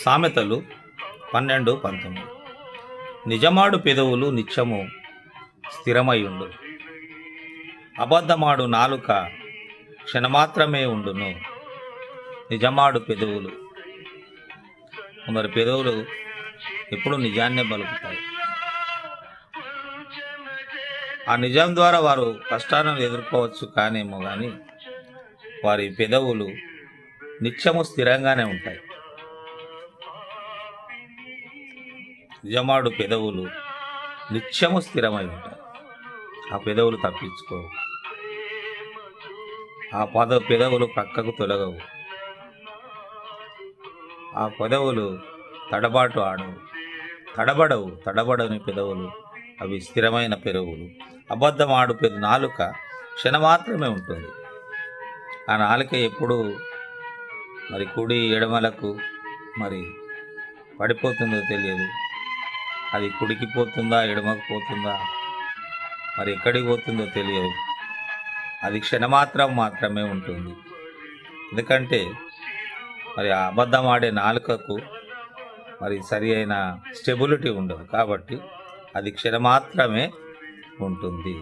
సామెతలు 12:19. నిజమాడు పెదవులు నిత్యము స్థిరమై అబద్ధమాడు నాలుక క్షణమాత్రమే ఉండును. నిజమాడు పెదవులు, మరి పెదవులు ఎప్పుడు నిజాన్నే పలుకుతాయి. ఆ నిజం ద్వారా వారు కష్టాలను ఎదుర్కోవచ్చు కానేమో కానీ వారి పెదవులు నిత్యము స్థిరంగానే ఉంటాయి. నిజమాడు పెదవులు నిత్యము స్థిరమై ఉంటాయి. ఆ పెదవులు తప్పించుకోవు. ఆ పెదవులు పక్కకు తొలగవు. ఆ పెదవులు తడబడని పెదవులు, అవి స్థిరమైన పెదవులు. అబద్ధమాడు నాలుక క్షణమాత్రమే ఉంటుంది. ఆ నాలుక ఎప్పుడు మరి కుడి ఎడమలకు మరి పడిపోతుందో తెలియదు. అది కుడికి పోతుందా ఎడమకు పోతుందా మరి ఎక్కడికి పోతుందో తెలియదు. అది మాత్రమే ఉంటుంది. ఎందుకంటే మరి ఆ అబద్ధం ఆడే నాలుకకు మరి సరి అయిన స్టెబిలిటీ ఉండదు. కాబట్టి అది క్షణమాత్రమే ఉంటుంది.